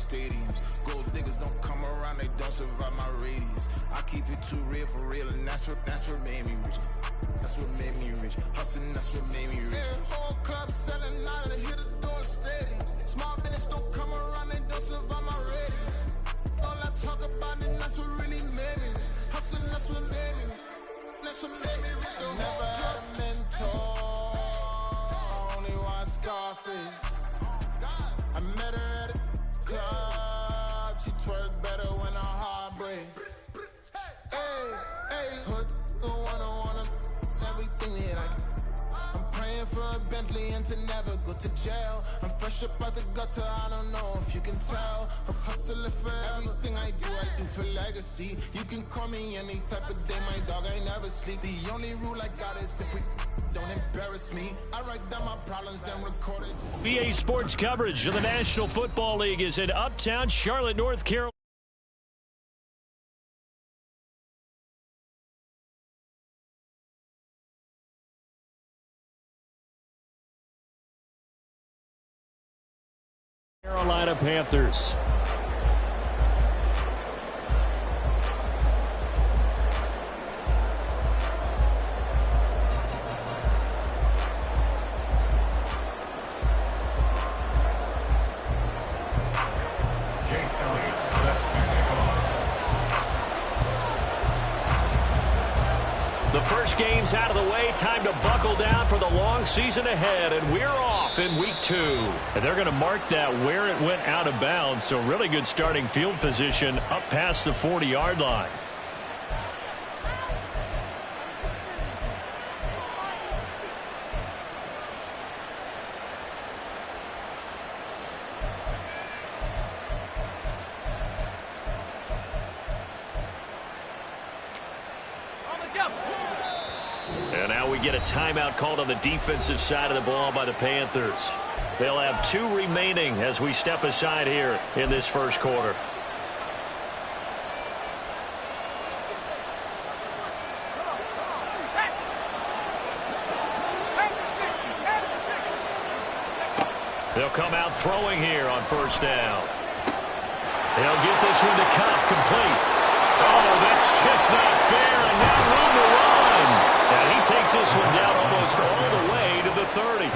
stadiums. Gold diggers don't come around, they don't survive my radius. I keep it too real for real, and that's what made me rich. That's what made me rich. Hustling, that's what made me rich. Yeah, whole club selling out of the hitters doing stadiums. Small business don't come around, they don't survive my radius. All I talk about it, that's what really made me rich. Hustling, that's what made me rich. That's what made me rich. Never had a mentor, only one Scarface. I met her at a club, she twerk better when her heart breaks. Hey, hood, wanna everything that I can. I'm praying for a Bentley and to never go to jail. I'm fresh up out the gutter, I don't know if you can tell. I'm hustling for everything I do for legacy. You can call me any type of day, my dog, I never sleep. The only rule I got is if we don't embarrass me. I write down my problems, then record it. BA Sports coverage of the National Football League is in Uptown Charlotte, North Carolina. Carolina Panthers. The first game's out of the way. Time to buckle down for the long season ahead, and we're off in week 2. And they're going to mark that where it went out of bounds, so really good starting field position up past the 40-yard line. And now we get a timeout called on the defensive side of the ball by the Panthers. They'll have 2 remaining as we step aside here in this first quarter. They'll come out throwing here on first down. They'll get this one to Cup complete. Oh, that's just not fair, and now room to run. And he takes this one down almost all the way to the 30.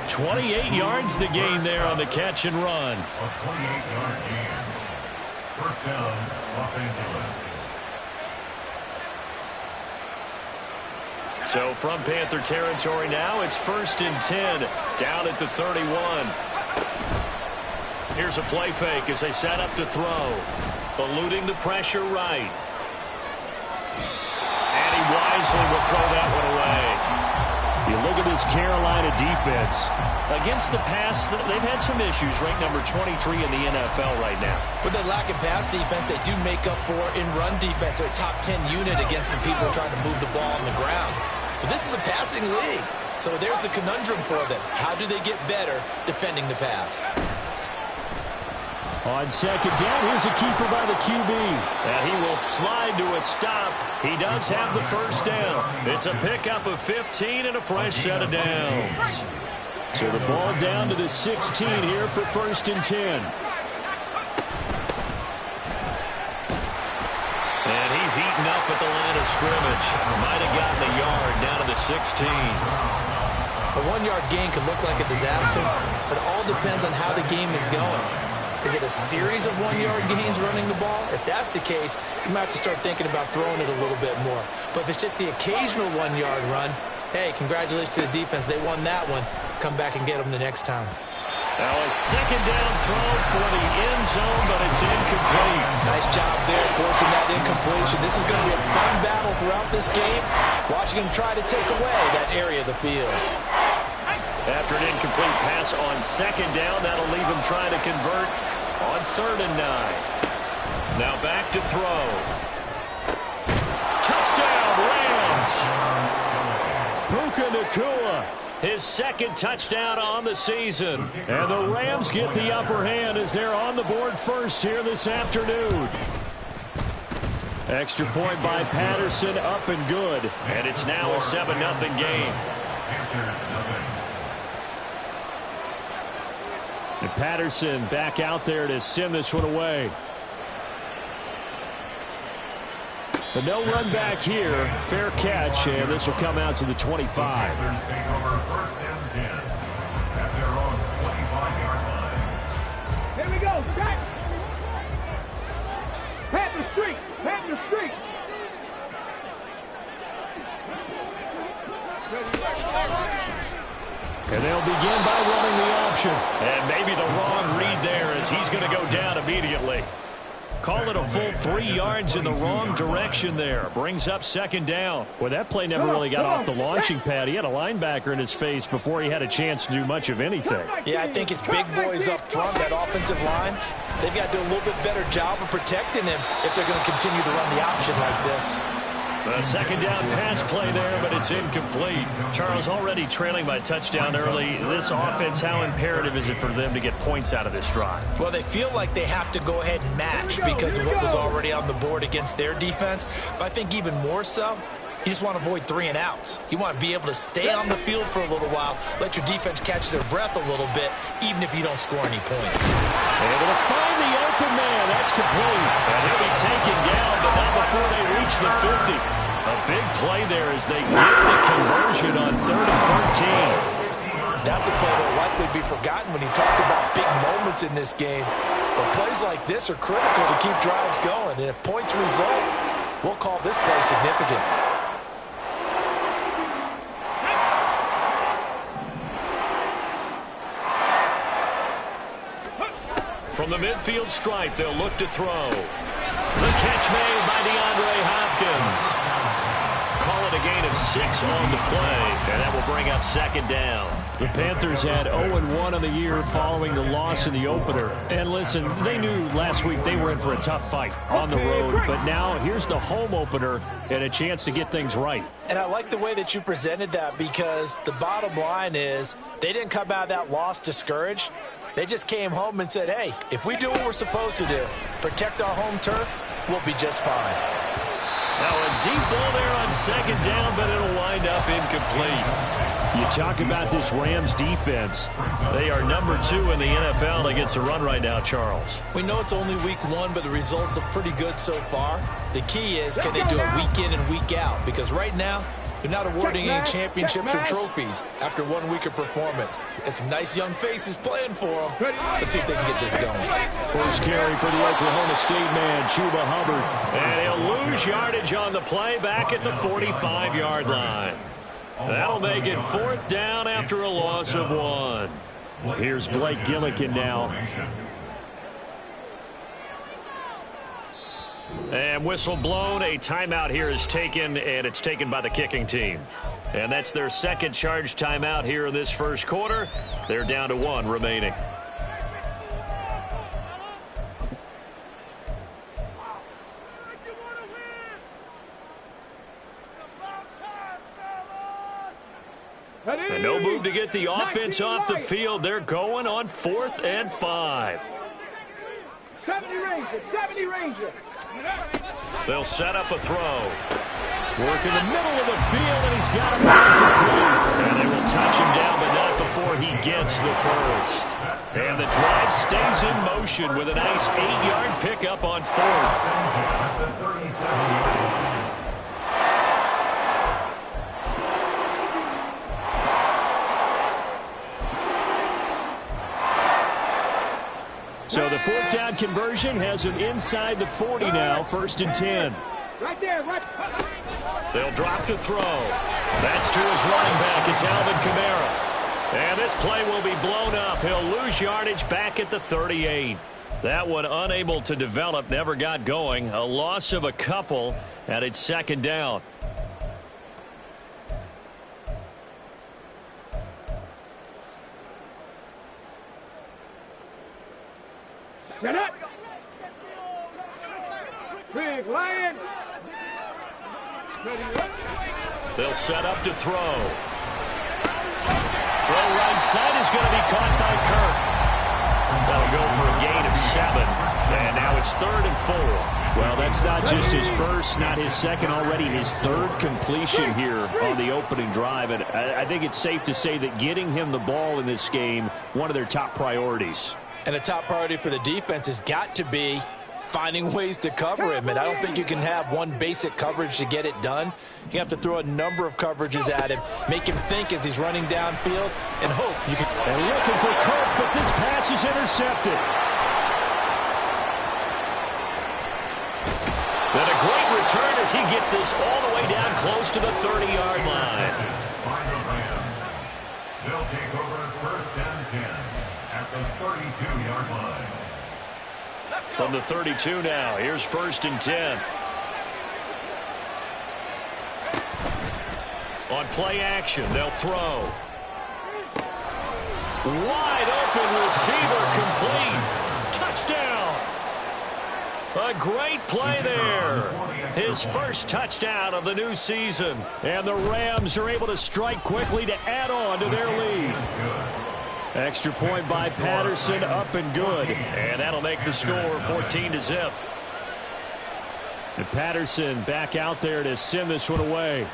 28 yards the gain there on the catch and run. A 28-yard gain. First down, Los Angeles. So from Panther territory now, it's 1st and 10 down at the 31. Here's a play fake as they set up to throw. Eluding the pressure right. And he wisely will throw that one away. You look at this Carolina defense. Against the pass, they've had some issues, ranked number 23 in the NFL right now. With their lack of pass defense, they do make up for in run defense. They're a top 10 unit against some people trying to move the ball on the ground. But this is a passing league, so there's a conundrum for them. How do they get better defending the pass? On second down, here's a keeper by the QB. And he will slide to a stop. He does have the first down. It's a pickup of 15 and a fresh set of downs. So the ball down to the 16 here for 1st and 10. And he's heating up at the line of scrimmage. Might have gotten a yard down to the 16. A 1-yard gain could look like a disaster, but it all depends on how the game is going. Is it a series of 1-yard gains running the ball? If that's the case, you might have to start thinking about throwing it a little bit more. But if it's just the occasional 1-yard run, hey, congratulations to the defense. They won that one. Come back and get them the next time. Now a second down throw for the end zone, but it's incomplete. Nice job there forcing that incompletion. This is going to be a fun battle throughout this game. Watching him try to take away that area of the field. After an incomplete pass on second down, that'll leave him trying to convert on 3rd and 9. Now back to throw. Touchdown, Rams! Puka Nacua, his 2nd touchdown on the season. And the Rams get the upper hand as they're on the board first here this afternoon. Extra point by Patterson, up and good. And it's now a 7-0 game. Patterson back out there to send this one away. But no run back here. Fair catch, and this will come out to the 25. Panthers take over 1st and 10 at their own 25-yard line. Here we go, set! Panther streak! Panther streak! And they'll begin by running the option. And maybe the wrong read there as he's going to go down immediately. Call it a full 3 yards in the wrong direction there. Brings up 2nd down. Well, that play never really got off the launching pad. He had a linebacker in his face before he had a chance to do much of anything. Yeah, I think it's big boys up front, that offensive line. They've got to do a little bit better job of protecting him if they're going to continue to run the option like this. A 2nd down pass play there, but it's incomplete. Charles, already trailing by touchdown early. This offense, how imperative is it for them to get points out of this drive? Well, they feel like they have to go ahead and match because of what was already on the board against their defense. But I think even more so, you just want to avoid 3 and outs. You want to be able to stay on the field for a little while, let your defense catch their breath a little bit, even if you don't score any points. Able to find the open man. That's complete. And he'll be taken down, but not before they reach the 50. A big play there as they get the conversion on 3rd and 13. That's a play that will likely be forgotten when you talk about big moments in this game. But plays like this are critical to keep drives going. And if points result, we'll call this play significant. From the midfield stripe, they'll look to throw. The catch made by DeAndre Hopkins. Call it a gain of 6 on the play, and that will bring up 2nd down. The Panthers had 0-1 on the year following the loss in the opener. And listen, they knew last week they were in for a tough fight on the road, but now here's the home opener and a chance to get things right. And I like the way that you presented that because the bottom line is they didn't come out of that loss discouraged. They just came home and said, hey, if we do what we're supposed to do, protect our home turf, we'll be just fine. Now a deep ball there on 2nd down, but it'll wind up incomplete. You talk about this Rams defense. They are number 2 in the NFL against the run right now, Charles. We know it's only week 1, but the results look pretty good so far. The key is, can they do it week in and week out? Because right now, they're not awarding any championships or trophies after 1 week of performance. And some nice young faces playing for them. Let's see if they can get this going. First carry for the Oklahoma State man, Chuba Hubbard. And he'll lose yardage on the play back at the 45-yard line. That'll make it 4th down after a loss of 1. Here's Blake Gillikin now. And whistle blown. A timeout here is taken, and it's taken by the kicking team. And that's their 2nd charge timeout here in this 1st quarter. They're down to 1 remaining. And no move to get the offense off the field. They're going on 4th and 5. 70 Ranger. They'll set up a throw. Work in the middle of the field, and he's got him complete. And they will touch him down, but not before he gets the first. And the drive stays in motion with a nice 8-yard pickup on 4th. So the 4th down conversion has him inside the 40 now, 1st and 10. Right there, right. They'll drop to throw. That's to his running back. It's Alvin Kamara. And this play will be blown up. He'll lose yardage back at the 38. That one unable to develop, never got going. A loss of a couple, and it's 2nd down. Get up. Big Lion. They'll set up to throw. Throw right side is going to be caught by Kirk. That'll go for a gain of 7. And now it's 3rd and 4. Well, that's not just his first, not his second, already his 3rd completion here on the opening drive. And I think it's safe to say that getting him the ball in this game, one of their top priorities. And the top priority for the defense has got to be finding ways to cover him. And I don't think you can have one basic coverage to get it done. You have to throw a number of coverages at him, make him think as he's running downfield, and hope you can. And looking for Kirk, but this pass is intercepted. And a great return as he gets this all the way down close to the 30-yard line. They'll take over first and 10 at the 32-yard line. From the 32 now, here's first and 10. On play action, they'll throw. Wide open receiver complete. Touchdown. A great play there. His first touchdown of the new season. And the Rams are able to strike quickly to add on to their lead. Extra point by Patterson, up and good. And that'll make the score 14-0. And Patterson back out there to send this one away.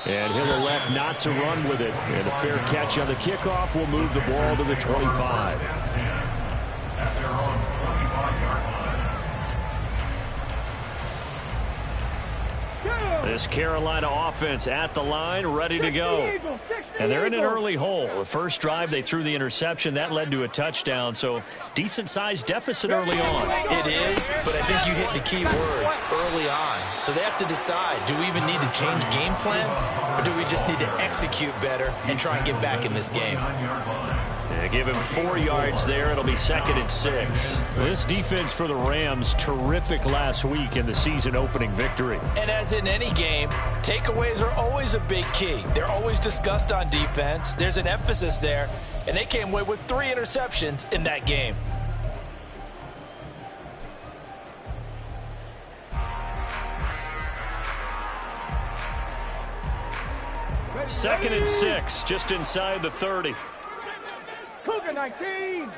And he'll elect not to run with it. And a fair catch on the kickoff will move the ball to the 25. At their own 25-yard line. This Carolina offense at the line, ready to go. And they're in an early hole. The first drive, they threw the interception. That led to a touchdown, so decent-sized deficit early on. It is, but I think you hit the key words, early on. So they have to decide, do we even need to change game plan, or do we just need to execute better and try and get back in this game? Yeah, give him 4 yards there. It'll be 2nd and 6. This defense for the Rams, terrific last week in the season-opening victory. And as in any game, takeaways are always a big key. They're always discussed on defense. There's an emphasis there, and they came away with 3 interceptions in that game. Second and 6, just inside the 30. Cougar 19.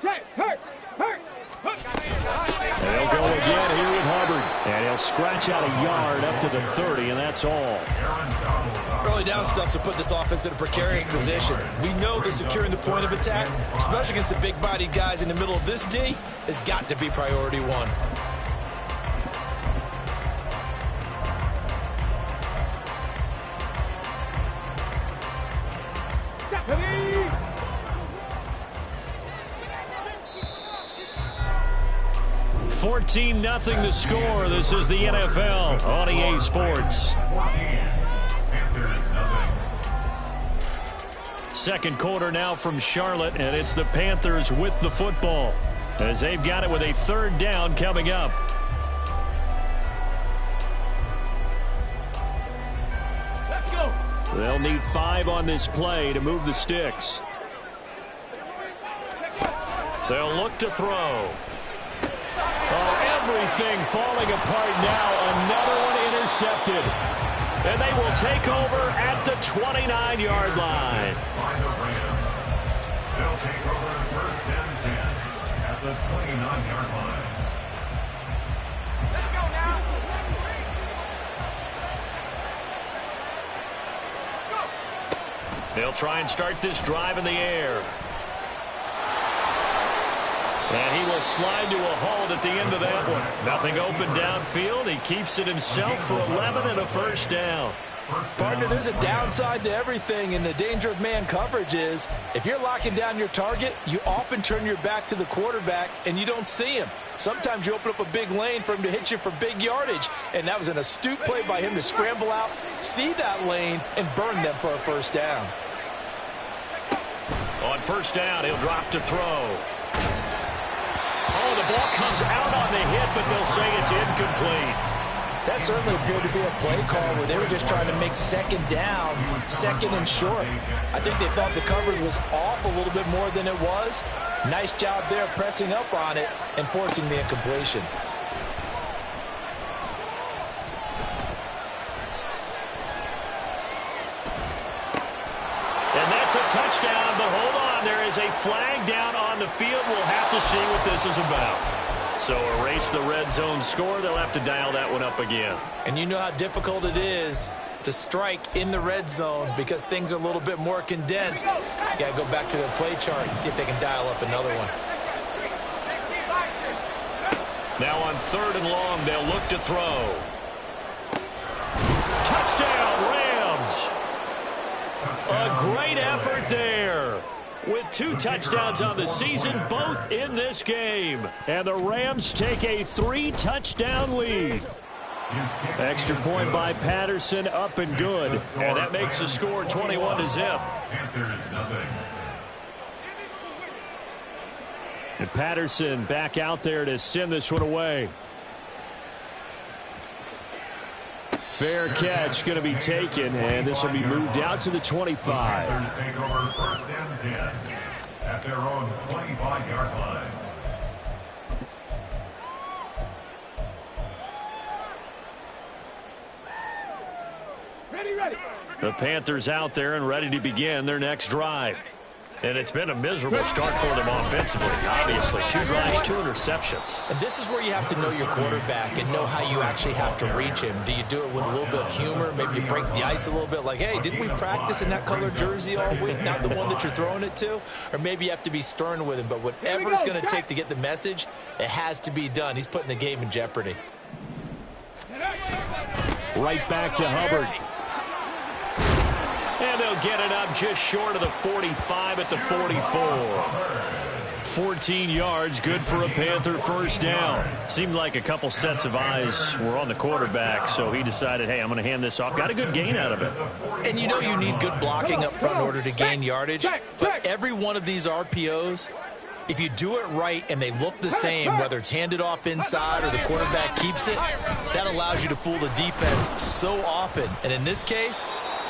Check. Hurt. And they'll go again here with Hubbard. And he'll scratch out a yard up to the 30, and that's all. Early down stuff to put this offense in a precarious position. We know that securing the point of attack, especially against the big-bodied guys in the middle of this D, has got to be priority one. Stephanie. 14-0 the score. This is the NFL on EA Sports. 14. Panthers nothing. Second quarter now from Charlotte, and it's the Panthers with the football as they've got it with a 3rd down coming up. Let's go. They'll need 5 on this play to move the sticks. They'll look to throw. Oh, everything falling apart now. Another one intercepted. And they will take over at the 29-yard line. By the Rams. They'll take over first and 10 at the 29-yard line. Let's go now. They'll try and start this drive in the air. And he will slide to a hold at the end of that one. Nothing open downfield. He keeps it himself for 11 and a 1st down. Partner, there's a downside to everything, and the danger of man coverage is if you're locking down your target, you often turn your back to the quarterback and you don't see him. Sometimes you open up a big lane for him to hit you for big yardage, and that was an astute play by him to scramble out, see that lane, and burn them for a 1st down. On 1st down, he'll drop to throw. Oh, the ball comes out on the hit, but they'll say it's incomplete. That certainly appeared to be a play call where they were just trying to make 2nd down, 2nd and short. I think they thought the coverage was off a little bit more than it was. Nice job there pressing up on it and forcing the incompletion. And that's a touchdown, but hold on. There is a flag down on the field. We'll have to see what this is about. So erase the red zone score. They'll have to dial that one up again. And you know how difficult it is to strike in the red zone because things are a little bit more condensed. You got to go back to their play chart and see if they can dial up another one. Now on 3rd and long, they'll look to throw. Touchdown, Rams! A great effort there. With 2 touchdowns on the season, both in this game. And the Rams take a 3-touchdown lead. Extra point by Patterson, up and good. And that makes the score 21-0. And Patterson back out there to send this one away. Fair catch going to be taken, and this will be moved out to the 25. Panthers take over 1st and 10 at their own 25-yard line. Ready. The Panthers out there and ready to begin their next drive. And it's been a miserable start for them offensively, obviously. 2 drives, 2 interceptions. And this is where you have to know your quarterback and know how you actually have to reach him. Do you do it with a little bit of humor? Maybe you break the ice a little bit like, hey, didn't we practice in that color jersey all week? Not the one that you're throwing it to? Or maybe you have to be stern with him. But whatever it's going to take to get the message, it has to be done. He's putting the game in jeopardy. Right back to Hubbard. And they'll get it up just short of the 45 at the 44. 14 yards, good for a Panther first down. Seemed like a couple sets of eyes were on the quarterback, so he decided, hey, I'm going to hand this off. Got a good gain out of it. And you know you need good blocking up front in order to gain yardage. But every one of these RPOs, if you do it right and they look the same, whether it's handed off inside or the quarterback keeps it, that allows you to fool the defense so often. And in this case,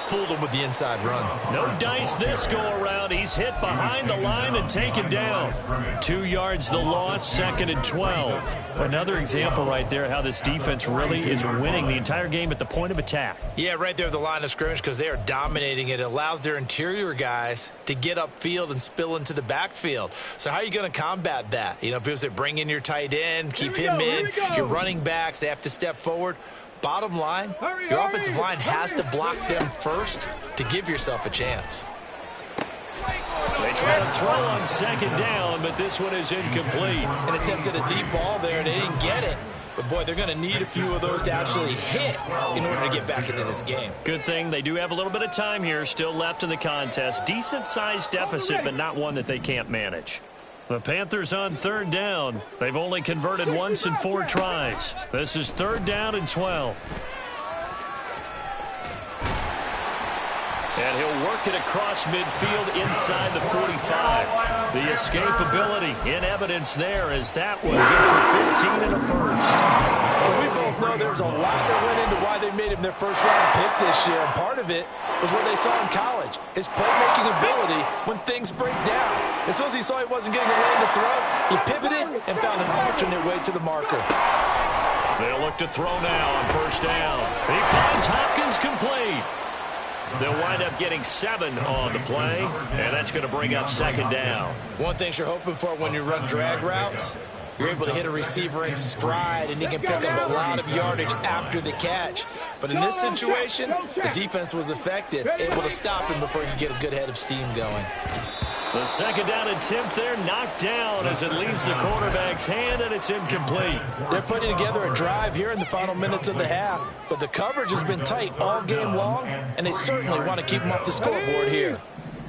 fooled him with the inside run. No dice this go-around. He's hit behind the line and taken down. 2 yards the loss, 2nd and 12. Another example right there how this defense really is winning the entire game at the point of attack. Yeah, right there at the line of scrimmage because they are dominating it. It allows their interior guys to get upfield and spill into the backfield. So how are you going to combat that? You know, because they bring in your tight end, keep him in. Your running backs, they have to step forward. Bottom line, your offensive line has to block them first to give yourself a chance. They try to throw on 2nd down, but this one is incomplete. An attempt at a deep ball there, and they didn't get it. But, boy, they're going to need a few of those to actually hit in order to get back into this game. Good thing they do have a little bit of time here still left in the contest. Decent-sized deficit, but not one that they can't manage. The Panthers on 3rd down. They've only converted once in 4 tries. This is 3rd down and 12. And he'll work it across midfield inside the 45. The escapability in evidence there as that one good for 15 and a first. Well, we both know there was a lot that went into why they made him their first-round pick this year. And part of it was what they saw in college, his playmaking ability when things break down. As soon as he saw he wasn't getting the lane to throw, he pivoted and found an alternate way to the marker. They'll look to throw now on 1st down. He finds Hopkins complete. They'll wind up getting 7 on the play, and that's going to bring up 2nd down. One thing you're hoping for when you run drag routes, you're able to hit a receiver in stride, and he can pick up a lot of yardage after the catch. But in this situation, the defense was effective, able to stop him before you get a good head of steam going. The 2nd down attempt there knocked down as it leaves the quarterback's hand, and it's incomplete. They're putting together a drive here in the final minutes of the half, but the coverage has been tight all game long, and they certainly want to keep them off the scoreboard here.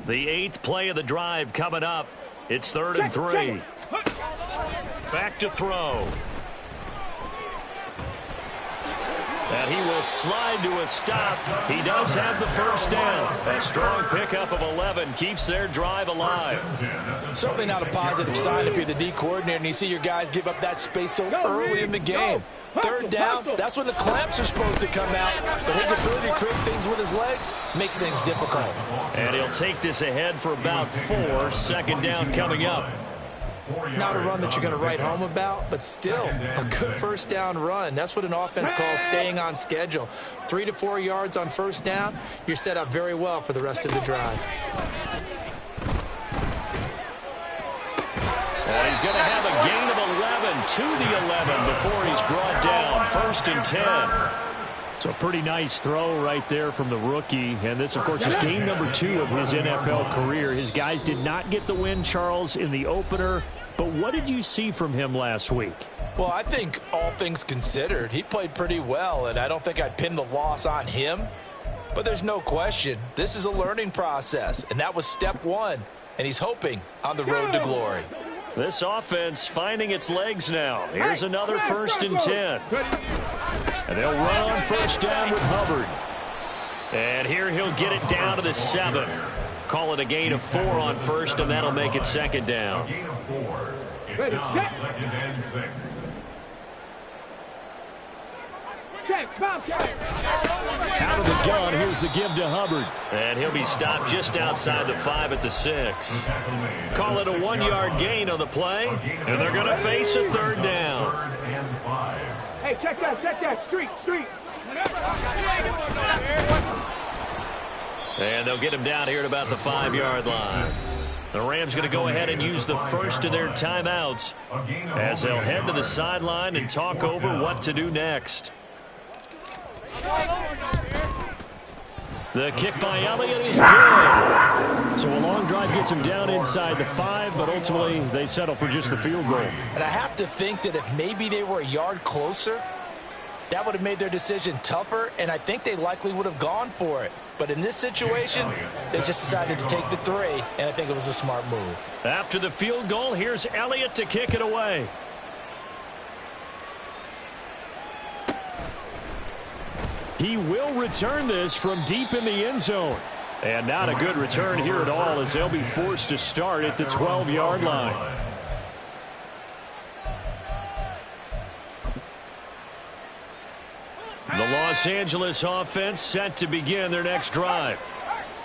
The 8th play of the drive coming up. It's 3rd and 3. Back to throw. And he will slide to a stop. He does have the first down. A strong pickup of 11 keeps their drive alive. Certainly not a positive sign if you're the D coordinator and you see your guys give up that space so early in the game. 3rd down, that's when the clamps are supposed to come out. But his ability to create things with his legs makes things difficult. And he'll take this ahead for about 4. 2nd down coming up. Not a run that you're going to write home about, but still a good first down run. That's what an offense calls staying on schedule. 3 to 4 yards on 1st down, you're set up very well for the rest of the drive. And he's going to have a gain of 11. to the 11 before he's brought down. 1st and 10. So a pretty nice throw right there from the rookie. And this, of course, is game number 2 of his NFL career. His guys did not get the win, Charles, in the opener. But what did you see from him last week? Well, I think all things considered, he played pretty well, and I don't think I'd pin the loss on him. But there's no question, this is a learning process, and that was step 1, and he's hoping on the road to glory. This offense finding its legs now. Here's another 1st and 10. And they'll run on 1st down with Hubbard. And here he'll get it down to the 7. Call it a gain of 4 on 1st, and that'll make it 2nd down. Gain of 4. It's now 2nd and 6. Out of the gun, here's the give to Hubbard. And he'll be stopped just outside the 5 at the 6. Call it a 1-yard gain on the play, and they're going to face a 3rd down. 3rd and 5. Hey, check that. Street. And they'll get him down here at about the 5-yard line. The Rams going to go ahead and use the first of their timeouts as they'll head to the sideline and talk over what to do next. The kick by Elliott is good. So a long drive gets him down inside the 5, but ultimately they settle for just the field goal. And I have to think that if maybe they were a yard closer, that would have made their decision tougher, and I think they likely would have gone for it. But in this situation, they just decided to take the 3, and I think it was a smart move. After the field goal, here's Elliott to kick it away. He will return this from deep in the end zone. And not a good return here at all, as they'll be forced to start at the 12-yard line. The Los Angeles offense set to begin their next drive.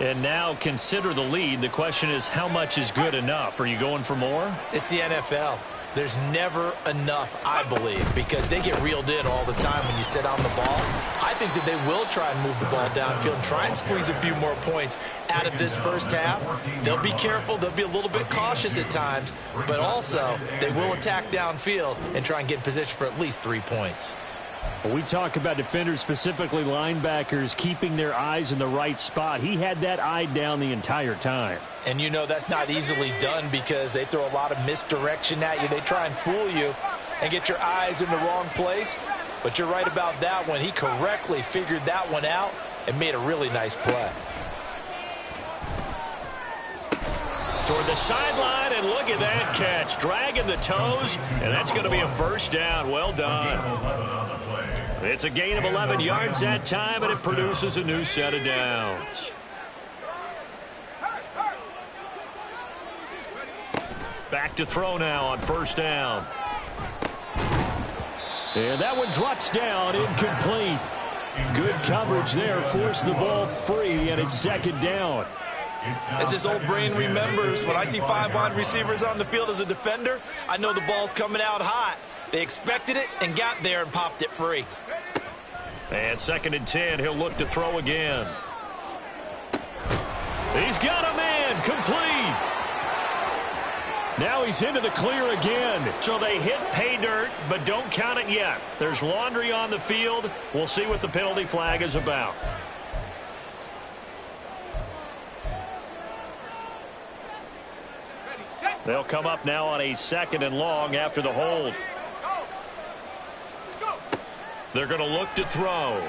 And now consider the lead. The question is, how much is good enough? Are you going for more? It's the NFL. There's never enough, I believe, because they get reeled in all the time when you sit on the ball. I think that they will try and move the ball downfield and try and squeeze a few more points out of this first half. They'll be careful. They'll be a little bit cautious at times, but also they will attack downfield and try and get in position for at least 3 points. We talk about defenders, specifically linebackers, keeping their eyes in the right spot. He had that eye down the entire time. And you know that's not easily done because they throw a lot of misdirection at you. They try and fool you and get your eyes in the wrong place. But you're right about that one. He correctly figured that one out and made a really nice play. Toward the sideline, and look at that catch. Dragging the toes, and that's going to be a 1st down. Well done. It's a gain of 11 yards that time, and it produces a new set of downs. Back to throw now on 1st down. And that one drops down, incomplete. Good coverage there, forced the ball free, and it's 2nd down. As his old brain remembers, when I see 5 wide receivers on the field as a defender, I know the ball's coming out hot. They expected it and got there and popped it free. And 2nd and 10, he'll look to throw again. He's got a man, complete. Now he's into the clear again. So they hit pay dirt, but don't count it yet. There's laundry on the field. We'll see what the penalty flag is about. They'll come up now on a 2nd and long after the hold. They're going to look to throw.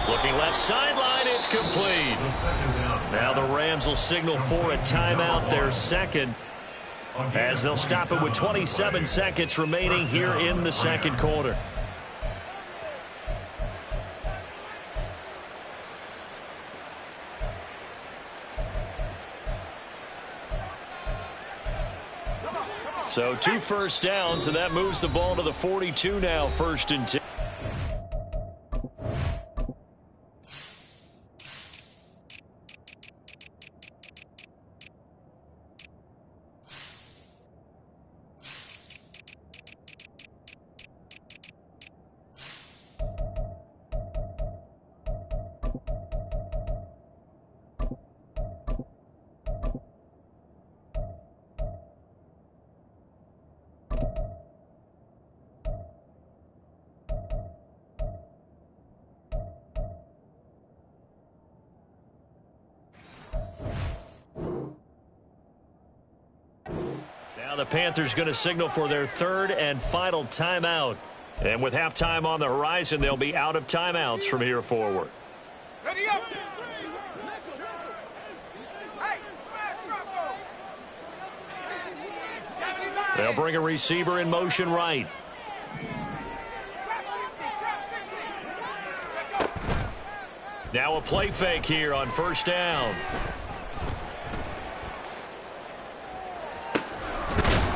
Looking left sideline, it's complete. Now the Rams will signal for a timeout, their 2nd, as they'll stop it with 27 seconds remaining here in the 2nd quarter. So 2 first downs, and that moves the ball to the 42 now, 1st and 10. the Panthers going to signal for their third and final timeout. And with halftime on the horizon, they'll be out of timeouts from here forward. Ready up. They'll bring a receiver in motion right. Now a play fake here on first down.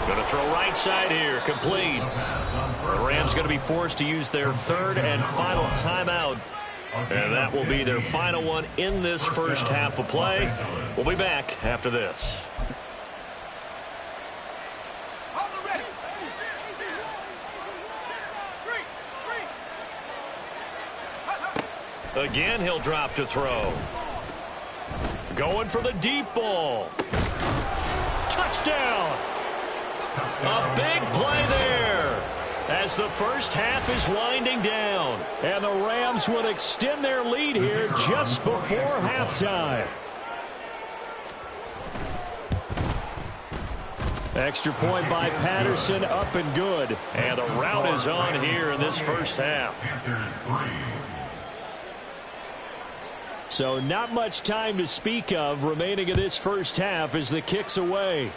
Going to throw right side here, complete. The Rams going to be forced to use their third and final timeout. And that will be their final one in this first half of play. We'll be back after this. Again, he'll drop to throw. Going for the deep ball. Touchdown! A big play there as the first half is winding down. And the Rams would extend their lead here just before halftime. Extra point by Patterson, up and good. And the route is on here in this first half. So not much time to speak of remaining in this first half as the kick's away.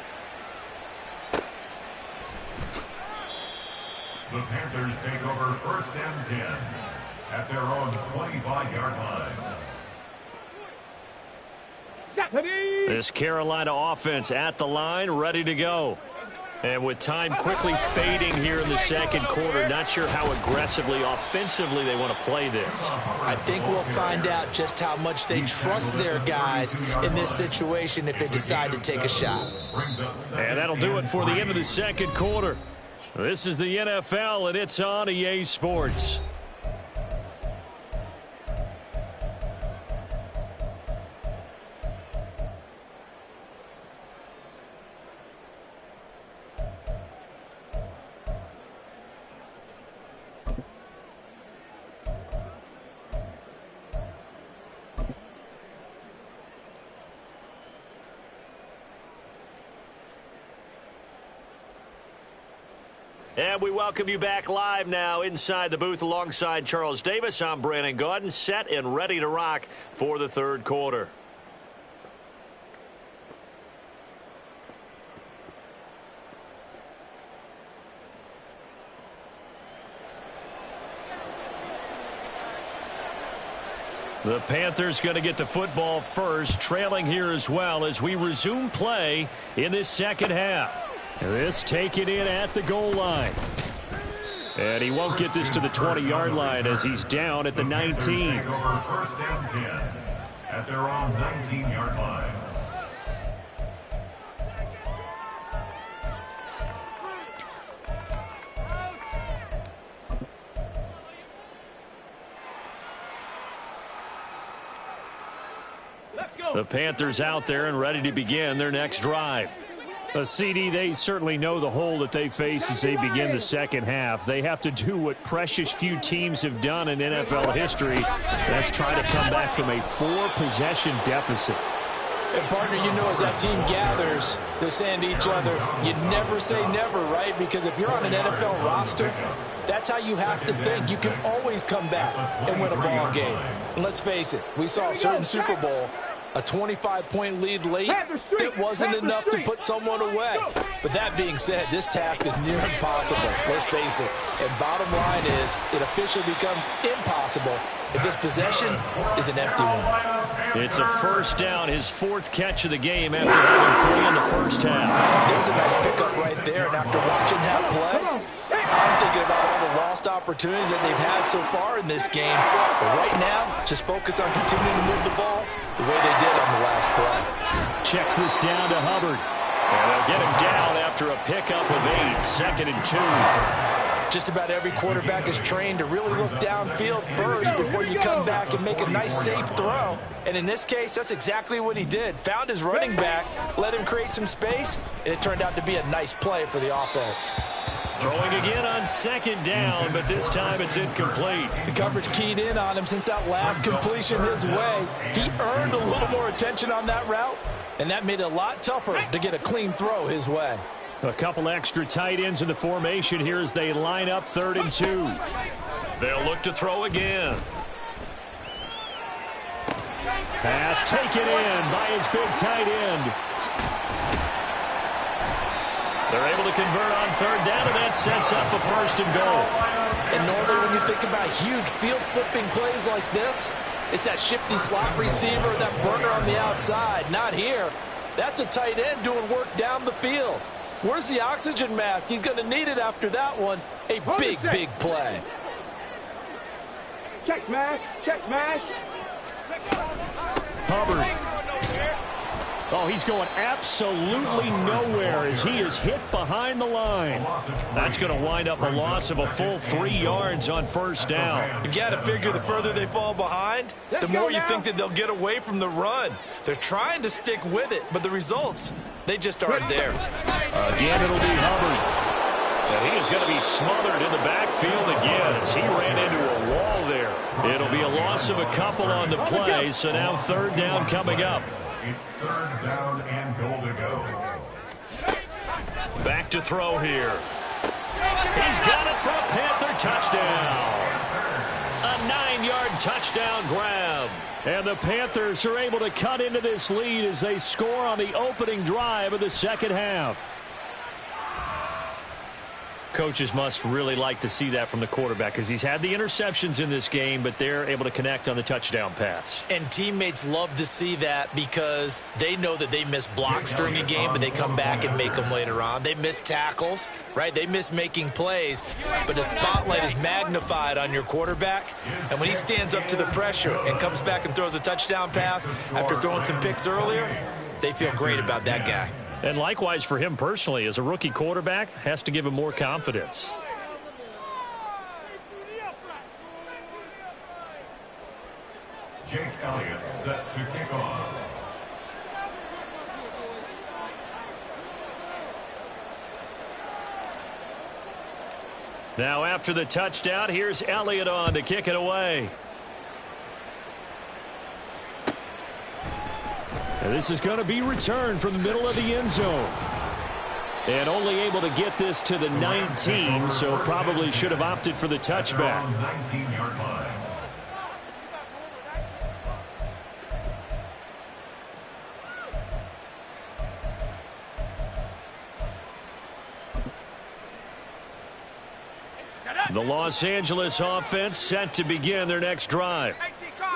The Panthers take over first and 10 at their own 25-yard line. This Carolina offense at the line, ready to go. And with time quickly fading here in the second quarter, not sure how aggressively, offensively they want to play this. I think we'll find out just how much they trust their guys in this situation if they decide to take a shot. And that'll do it for the end of the second quarter. This is the NFL, and it's on EA Sports. And we welcome you back live now inside the booth alongside Charles Davis. I'm Brandon Gaudin, set and ready to rock for the third quarter. The Panthers going to get the football first, trailing here as well as we resume play in this second half. This taken in at the goal line. And he won't get this to the 20-yard line as he's down at the 19. First and 10 at their own 19-yard line. The Panthers out there and ready to begin their next drive. CD, they certainly know the hole that they face as they begin the second half. They have to do what precious few teams have done in NFL history. That's try to come back from a 4-possession deficit. And, partner, you know, as that team gathers, they're saying to each other, you never say never, right? Because if you're on an NFL roster, that's how you have to think. You can always come back and win a ball game. And let's face it, we saw a certain Super Bowl, a 25-point lead late. It wasn't enough to put someone away. But that being said, this task is near impossible. Let's face it. And bottom line is, it officially becomes impossible if this possession is an empty one. It's a first down, his 4th catch of the game after having 3 in the first half. There's a nice pickup right there. And after watching that play, I'm thinking about all the lost opportunities that they've had so far in this game. But right now, just focus on continuing to move the ball the way they did on the last play. Checks this down to Hubbard. And they'll get him down after a pickup of 8, 2nd and 2. Just about every quarterback is trained to really look downfield first before you come back and make a nice, safe throw. And in this case, that's exactly what he did. Found his running back, let him create some space, and it turned out to be a nice play for the offense. Throwing again on 2nd down, but this time it's incomplete. The coverage keyed in on him since that last completion his way. He earned a little more attention on that route, and that made it a lot tougher to get a clean throw his way. A couple extra tight ends in the formation here as they line up 3rd and 2. They'll look to throw again. Pass taken in by his big tight end. They're able to convert on 3rd down, and that sets up a 1st and goal. And normally when you think about huge field-flipping plays like this, it's that shifty slot receiver, that burner on the outside. Not here. That's a tight end doing work down the field. Where's the oxygen mask? He's going to need it after that one. A big, big play. Check smash. Check smash. Hubbard. Oh, he's going absolutely nowhere as he is hit behind the line. That's going to wind up a loss of a full 3 yards on 1st down. You've got to figure the further they fall behind, the more you think that they'll get away from the run. They're trying to stick with it, but the results, they just aren't there. Again, it'll be Hubbard. And he is going to be smothered in the backfield again as he ran into a wall there. It'll be a loss of a couple on the play, so now 3rd down coming up. It's 3rd down and goal to go. Back to throw here. He's got it for a Panther touchdown. A 9-yard touchdown grab. And the Panthers are able to cut into this lead as they score on the opening drive of the 2nd half. Coaches must really like to see that from the quarterback because he's had the interceptions in this game, but they're able to connect on the touchdown pass. And teammates love to see that because they know that they miss blocks during a game, but they come back and make them later on. They miss tackles, right? They miss making plays, but the spotlight is magnified on your quarterback. And when he stands up to the pressure and comes back and throws a touchdown pass after throwing some picks earlier, they feel great about that guy. And likewise for him personally, as a rookie quarterback, has to give him more confidence. Jake Elliott set to kick off. Now after the touchdown, here's Elliott on to kick it away. And this is going to be returned from the middle of the end zone. And only able to get this to the 19, so probably should have opted for the touchback. 19-yard line. The Los Angeles offense set to begin their next drive.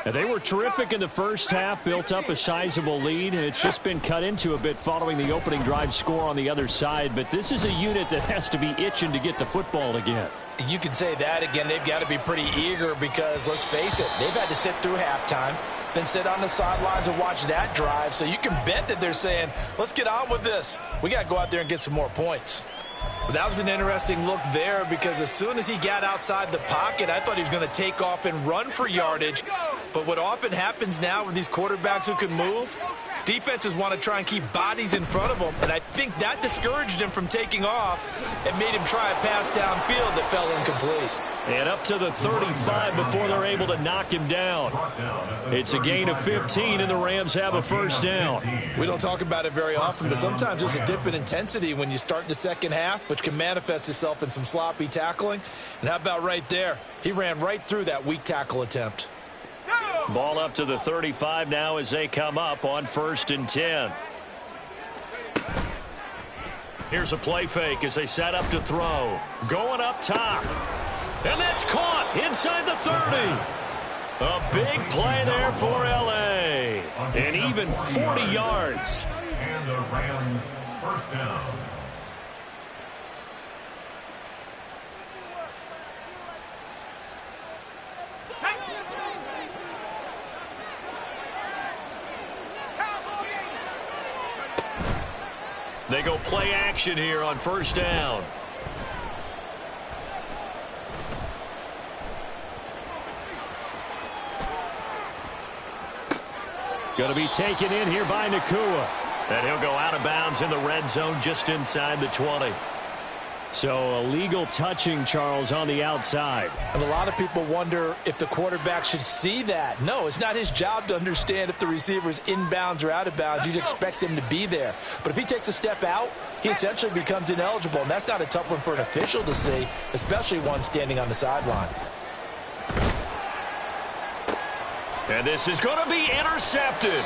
And they were terrific in the first half, built up a sizable lead, and it's just been cut into a bit following the opening drive score on the other side. But this is a unit that has to be itching to get the football again. You can say that again. They've got to be pretty eager because, let's face it, they've had to sit through halftime, then sit on the sidelines and watch that drive. So you can bet that they're saying, let's get on with this. We got to go out there and get some more points. But that was an interesting look there because as soon as he got outside the pocket, I thought he was going to take off and run for yardage. But what often happens now with these quarterbacks who can move, defenses want to try and keep bodies in front of them. And I think that discouraged him from taking off and made him try a pass downfield that fell incomplete. And up to the 35 before they're able to knock him down. It's a gain of 15, and the Rams have a first down. We don't talk about it very often, but sometimes there's a dip in intensity when you start the second half, which can manifest itself in some sloppy tackling. And how about right there? He ran right through that weak tackle attempt. Ball up to the 35 now as they come up on 1st and 10. Here's a play fake as they set up to throw. Going up top. And that's caught inside the 30. A big play there for L.A. And even 40 yards. And the Rams first down. They go play action here on 1st down. Going to be taken in here by Nakua. And he'll go out of bounds in the red zone just inside the 20. So a legal touching, Charles, on the outside. And a lot of people wonder if the quarterback should see that. No, it's not his job to understand if the receiver is inbounds or out of bounds. You'd expect him to be there. But if he takes a step out, he essentially becomes ineligible. And that's not a tough one for an official to see, especially one standing on the sideline. And this is going to be intercepted.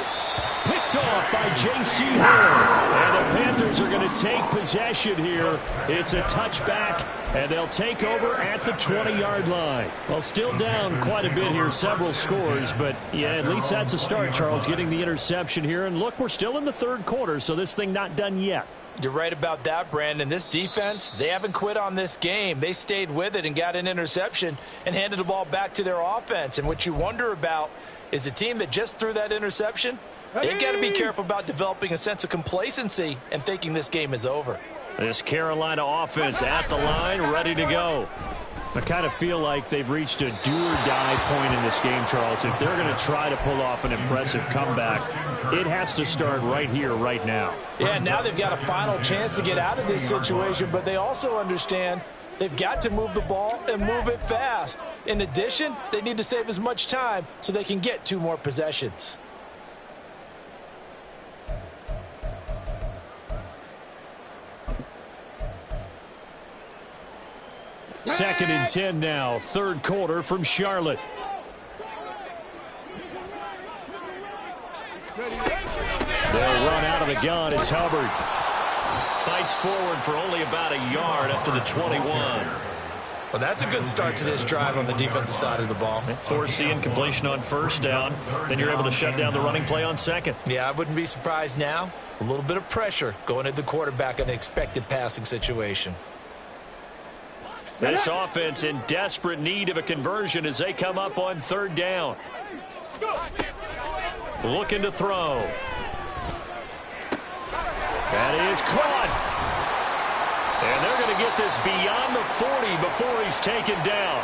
Picked off by J.C. Horn. And the Panthers are going to take possession here. It's a touchback, and they'll take over at the 20-yard line. Well, still down quite a bit here, several scores, but yeah, at least that's a start, Charles, getting the interception here. And look, we're still in the third quarter, so this thing not done yet. You're right about that, Brandon. This defense, they haven't quit on this game. They stayed with it and got an interception and handed the ball back to their offense. And what you wonder about is the team that just threw that interception, they've got to be careful about developing a sense of complacency and thinking this game is over. This Carolina offense at the line, ready to go. I kind of feel like they've reached a do-or-die point in this game, Charles. If they're going to try to pull off an impressive comeback, it has to start right here, right now. Yeah, now they've got a final chance to get out of this situation, but they also understand they've got to move the ball and move it fast. In addition, they need to save as much time so they can get 2 more possessions. Second and 10 now, third quarter from Charlotte. They'll run out of the gun. It's Hubbard. Fights forward for only about a yard up to the 21. Well, that's a good start to this drive on the defensive side of the ball. Force the incompletion on first down. Then you're able to shut down the running play on second. Yeah, I wouldn't be surprised now. A little bit of pressure going at the quarterback in an expected passing situation. This offense in desperate need of a conversion as they come up on third down. Looking to throw. That is caught. And they're going to get this beyond the 40 before he's taken down.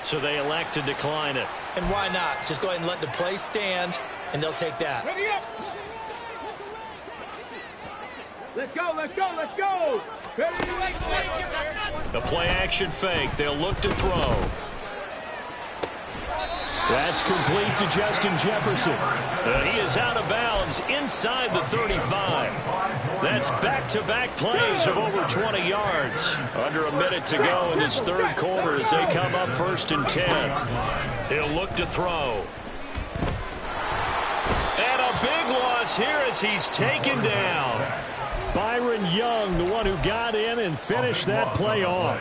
So they elect to decline it. And why not? Just go ahead and let the play stand, and they'll take that. Ready up. Let's go, let's go, let's go. The play action fake. They'll look to throw. That's complete to Justin Jefferson. And he is out of bounds inside the 35. That's back-to-back plays of over 20 yards. Under a minute to go in this third quarter as they come up first and 10. He'll look to throw. And a big loss here as he's taken down. Byron Young, the one who got in and finished that play off.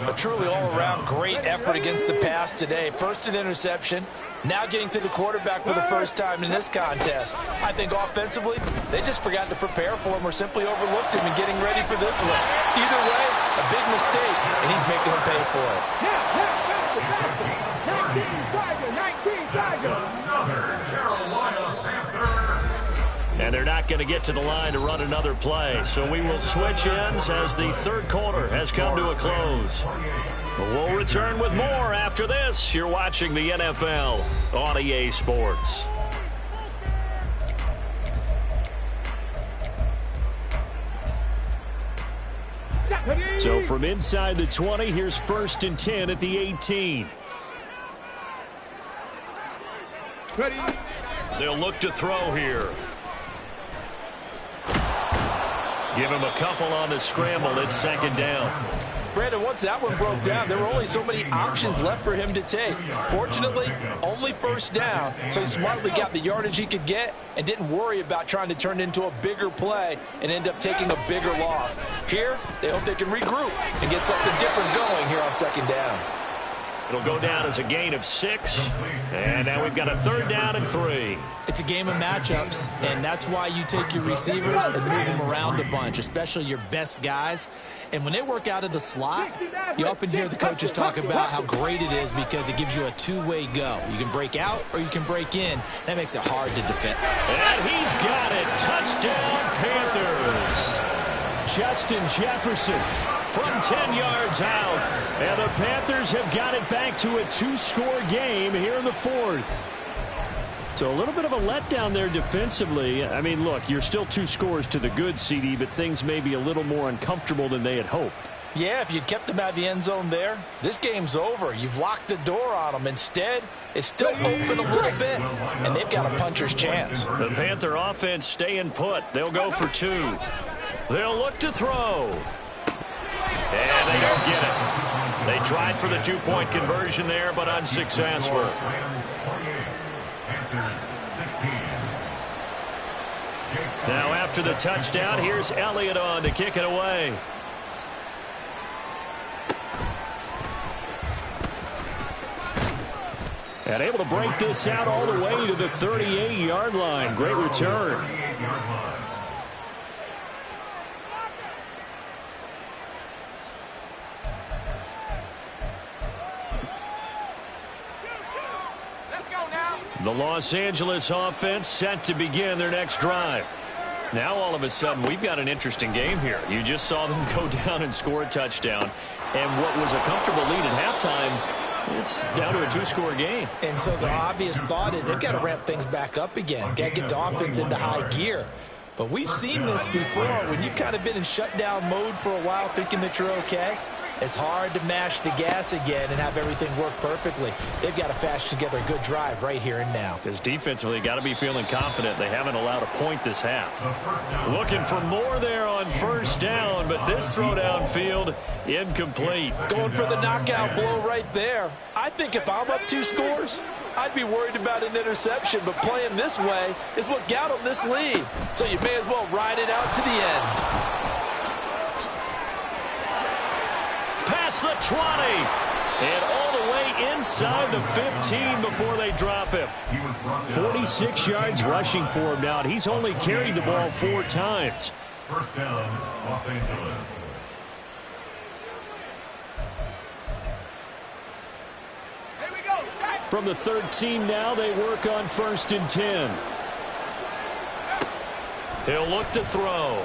A truly all-around great effort against the pass today. First an interception, now getting to the quarterback for the first time in this contest. I think offensively, they just forgot to prepare for him or simply overlooked him in getting ready for this one. Either way, a big mistake, and he's making them pay for it. 19 Tiger. Another Carolina Panther. And they're not going to get to the line to run another play. So we will switch ends as the third quarter has come to a close. We'll return with more after this. You're watching the NFL on EA Sports. So from inside the 20, here's first and 10 at the 18. Ready. They'll look to throw here. Give him a couple on the scramble. It's second down. Brandon, once that one broke down, there were only so many options left for him to take. Fortunately, only first down, so he smartly got the yardage he could get and didn't worry about trying to turn it into a bigger play and end up taking a bigger loss. Here, they hope they can regroup and get something different going here on second down. It'll go down as a gain of 6. And now we've got a third down and 3. It's a game of matchups, and that's why you take your receivers and move them around a bunch, especially your best guys. And when they work out of the slot, you often hear the coaches talk about how great it is because it gives you a two-way go. You can break out or you can break in. That makes it hard to defend. And he's got it. Touchdown, Panthers. Justin Jefferson from 10 yards out. And the Panthers have got it back to a 2-score game here in the fourth. So a little bit of a letdown there defensively. I mean, look, you're still 2 scores to the good, CD, but things may be a little more uncomfortable than they had hoped. Yeah, if you'd kept them out of the end zone there, this game's over. You've locked the door on them. Instead, it's still open a little bit, and they've got a puncher's chance. The Panther offense staying put. They'll go for 2. They'll look to throw. And they don't get it. They tried for the 2-point conversion there, but unsuccessful. Now after the touchdown, here's Elliott on to kick it away. And able to break this out all the way to the 38-yard line. Great return. The Los Angeles offense set to begin their next drive. Now all of a sudden we've got an interesting game here. You just saw them go down and score a touchdown. And what was a comfortable lead at halftime, it's down to a 2-score game. And so the obvious thought is they've got to ramp things back up again. Got to get the offense into high gear. But we've seen this before. When you've kind of been in shutdown mode for a while thinking that you're okay, it's hard to mash the gas again and have everything work perfectly. They've got to fashion together a good drive right here and now. Because defensively, got to be feeling confident. They haven't allowed a point this half. Looking for more there on first down, but this throw downfield, incomplete. Going for the knockout blow right there. I think if I'm up 2 scores, I'd be worried about an interception, but playing this way is what got them this lead. So you may as well ride it out to the end. Past the 20 and all the way inside the 15 before they drop him. 46 yards rushing for him now. And he's only carried the ball 4 times. First down, Los Angeles. From the 13 now, they work on 1st and 10. He'll look to throw.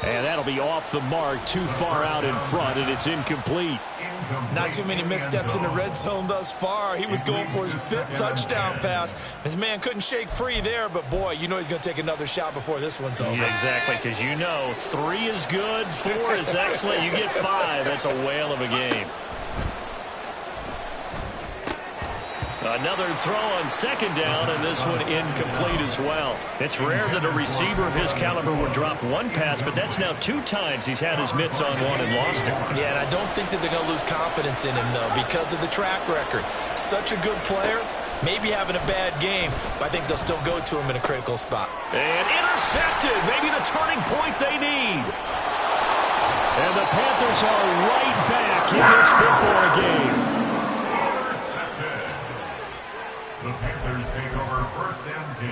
And that'll be off the mark, too far out in front, and it's incomplete. Not too many missteps in the red zone thus far. He was going for his 5th touchdown pass. His man couldn't shake free there, but boy, you know he's going to take another shot before this one's over. Yeah, exactly, because you know 3 is good, 4 is excellent. You get 5, that's a whale of a game. Another throw on 2nd down, and this one incomplete as well. It's rare that a receiver of his caliber would drop 1 pass, but that's now 2 times he's had his mitts on one and lost it. Yeah, and I don't think that they're going to lose confidence in him, though, because of the track record. Such a good player, maybe having a bad game, but I think they'll still go to him in a critical spot. And intercepted, maybe the turning point they need. And the Panthers are right back in this football game. The Panthers take over 1st and 10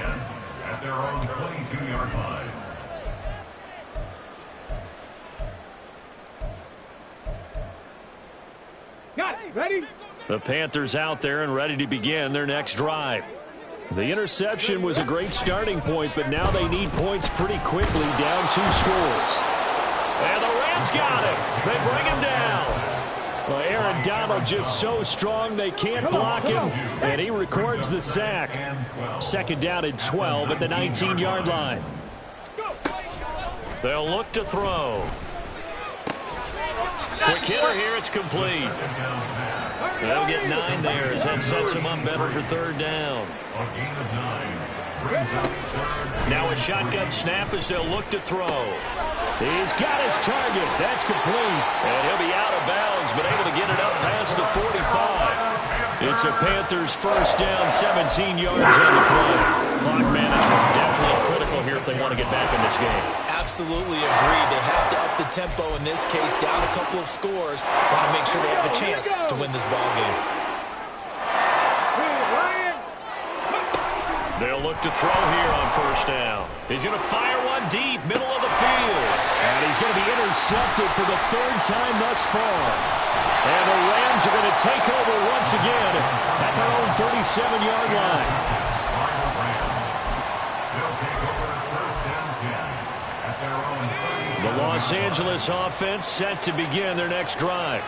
at their own 22-yard line. Got it. Ready? The Panthers out there and ready to begin their next drive. The interception was a great starting point, but now they need points pretty quickly, down 2 scores. And the Rams got him. They bring him down. Well, Aaron Donald just so strong they can't block him, and he records the sack. 2nd down and 12 at the 19-yard line. They'll look to throw. Quick hitter here, it's complete. They'll get 9 there as that sets him up better for 3rd down. Now a shotgun snap as they'll look to throw. He's got his target. That's complete. And he'll be out of bounds, but able to get it up past the 45. It's a Panthers 1st down, 17 yards on the play. Clock management definitely critical here if they want to get back in this game. Absolutely agreed. They have to up the tempo in this case, down a couple of scores. Want to make sure they have a chance to win this ball game. They'll look to throw here on 1st down. He's going to fire one deep, middle of the field. And he's going to be intercepted for the 3rd time thus far. And the Rams are going to take over once again at their own 37-yard line. The Los Angeles offense set to begin their next drive.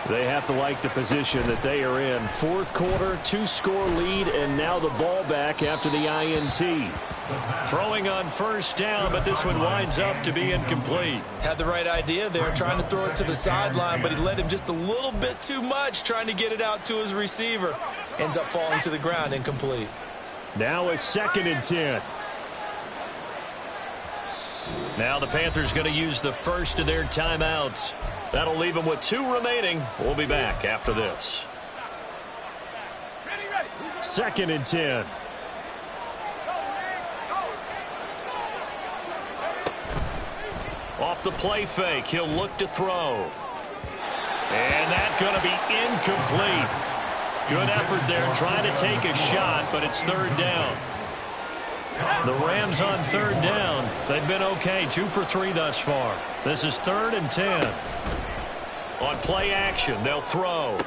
They have to like the position that they are in. Fourth quarter, 2-score lead, and now the ball back after the INT. Throwing on first down, but this one winds up to be incomplete. Had the right idea there, trying to throw it to the sideline, but he led him just a little bit too much, trying to get it out to his receiver. Ends up falling to the ground, incomplete. Now a 2nd and 10. Now the Panthers going to use the first of their timeouts. That'll leave them with 2 remaining. We'll be back after this. 2nd and 10. Off the play fake, he'll look to throw. And that's going to be incomplete. Good effort there trying to take a shot, but it's 3rd down. The Rams on 3rd down. They've been okay, 2 for 3 thus far. This is 3rd and 10. On play action, they'll throw.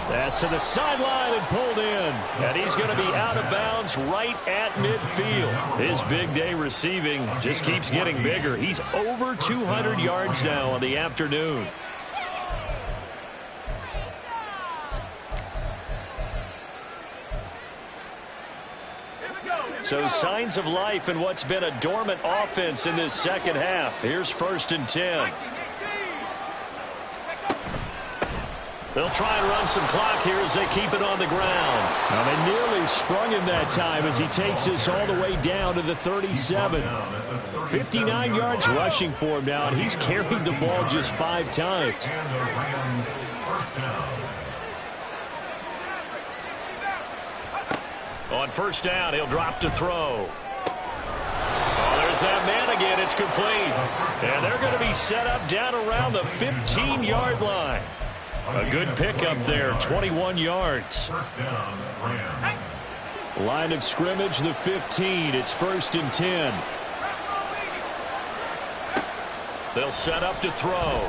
That's to the sideline and pulled in. And he's going to be out of bounds right at midfield. His big day receiving just keeps getting bigger. He's over 200 yards now on the afternoon. So signs of life in what's been a dormant offense in this second half. Here's 1st and 10. They'll try and run some clock here as they keep it on the ground. Now they nearly sprung him that time as he takes this all the way down to the 37. 59 yards rushing for him now, and he's carried the ball just 5 times. On first down, he'll drop to throw. Oh, there's that man again. It's complete. And they're going to be set up down around the 15-yard line. A good pickup there, 21 yards. Line of scrimmage, the 15. It's 1st and 10. They'll set up to throw.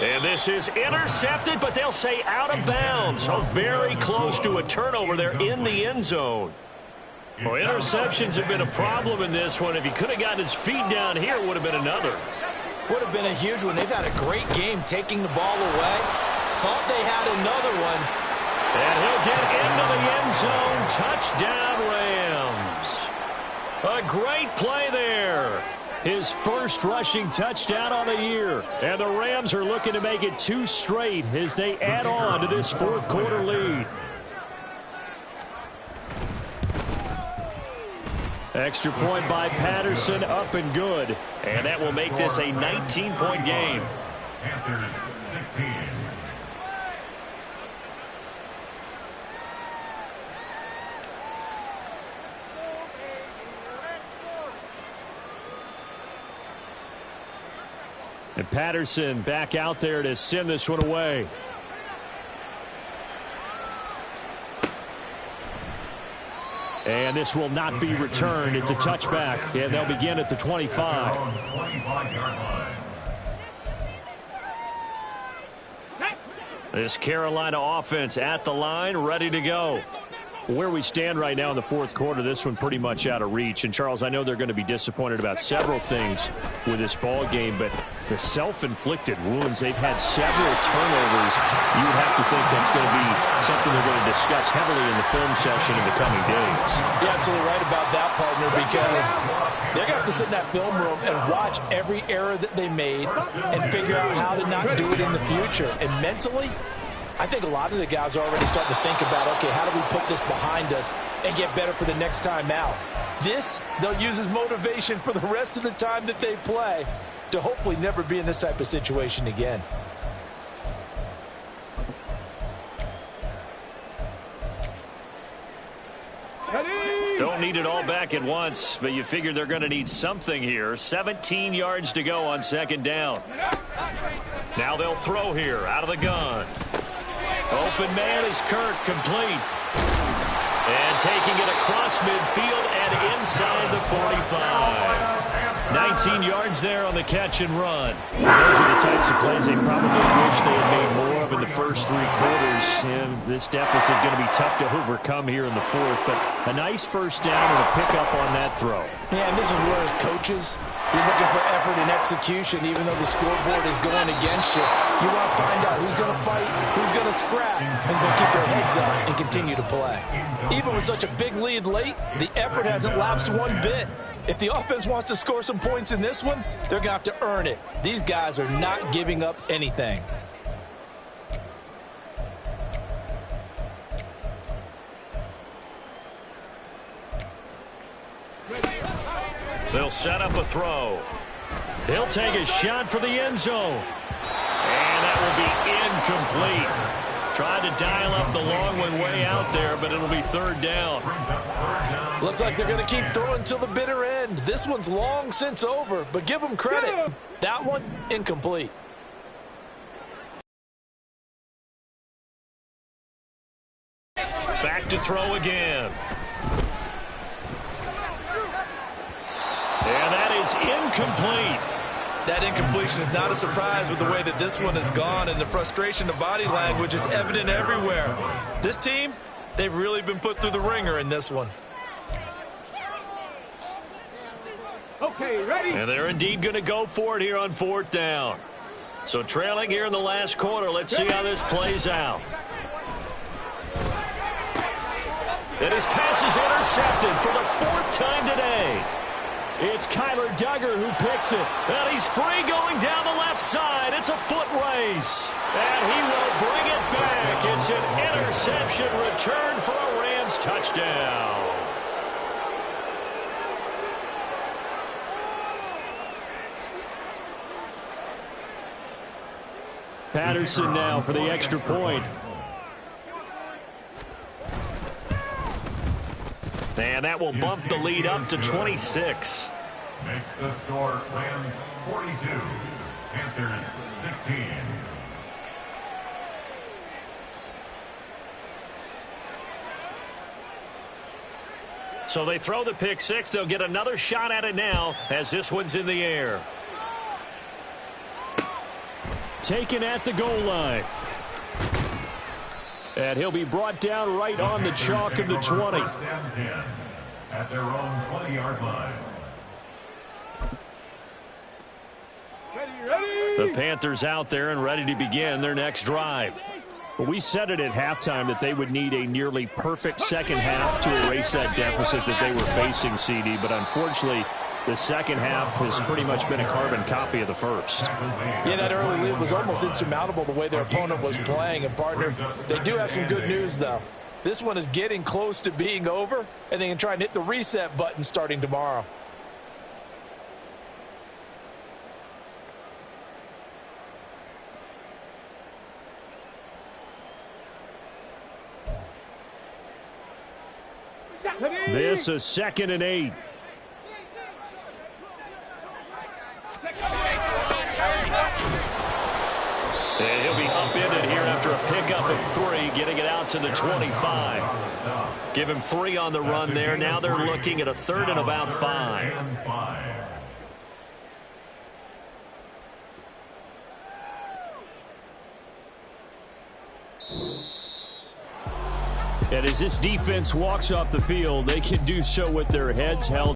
And this is intercepted, but they'll say out of bounds. So very close to a turnover there in the end zone. Well, interceptions have been a problem in this one. If he could have gotten his feet down here, it would have been another. Would have been a huge one. They've had a great game taking the ball away. Thought they had another one. And he'll get into the end zone. Touchdown, Rams. A great play there. His first rushing touchdown on the year. And the Rams are looking to make it 2 straight as they add on to this 4th quarter lead. Extra point by Patterson, up and good. And that will make this a 19-point game. Panthers 16. And Patterson back out there to send this one away. And this will not be returned. It's a touchback, and they'll begin at the 25. This Carolina offense at the line, ready to go. Where we stand right now in the 4th quarter, this one pretty much out of reach. And, Charles, I know they're going to be disappointed about several things with this ball game, but the self-inflicted wounds, they've had several turnovers. You would have to think that's going to be something they're going to discuss heavily in the film session in the coming days. You're absolutely right about that, partner, because they're going to have to sit in that film room and watch every error that they made and figure out how to not do it in the future. And mentally, I think a lot of the guys are already starting to think about, okay, how do we put this behind us and get better for the next time out? This, they'll use as motivation for the rest of the time that they play to hopefully never be in this type of situation again. Don't need it all back at once, but you figure they're going to need something here. 17 yards to go on 2nd down. Now they'll throw here out of the gun. Open man is Kirk, complete. And taking it across midfield and inside the 45. 19 yards there on the catch and run. Those are the types of plays they probably wish they had made more of in the first 3 quarters. And this deficit going to be tough to overcome here in the fourth. But a nice first down and a pickup on that throw. Yeah, and this is where as coaches, you're looking for effort and execution, even though the scoreboard is going against you. You want to find out who's going to fight, who's going to scrap, and who's going to keep their heads up and continue to play. Even with such a big lead late, the effort hasn't lapsed one bit. If the offense wants to score some points in this one, they're going to have to earn it. These guys are not giving up anything. They'll set up a throw. He'll take a shot for the end zone. And that will be incomplete. Tried to dial up the long one way out there, but it'll be third down. Looks like they're going to keep throwing till the bitter end. This one's long since over, but give them credit. That one, incomplete. Back to throw again. And that is incomplete. That incompletion is not a surprise with the way that this one has gone, and the frustration of body language is evident everywhere. This team, they've really been put through the ringer in this one. Okay, ready? And they're indeed going to go for it here on fourth down. So trailing here in the last quarter, let's see how this plays out. And his pass is intercepted for the 4th time today. It's Kyler Duggar who picks it. And he's free going down the left side. It's a foot race. And he will bring it back. It's an interception return for a Rams touchdown. Patterson now for the extra point. And that will bump the lead up to 26. Makes the score Rams 42, Panthers 16. So they throw the pick six. They'll get another shot at it now as this one's in the air. Taken at the goal line. And he'll be brought down right on the chalk of the 20. First and 10 at their own 20-yard line. The Panthers out there and ready to begin their next drive. Well, we said it at halftime that they would need a nearly perfect second half to erase that deficit that they were facing, CD. But unfortunately, the second half has pretty much been a carbon copy of the first. Yeah, that early lead was almost insurmountable the way their opponent was playing. And, partner, they do have some good news, though. This one is getting close to being over, and they can try and hit the reset button starting tomorrow. This is 2nd and 8. And he'll be upended here after a pickup of 3, getting it out to the 25. Give him 3 on the run there. Now they're looking at a 3rd and about 5. And as this defense walks off the field, they can do so with their heads held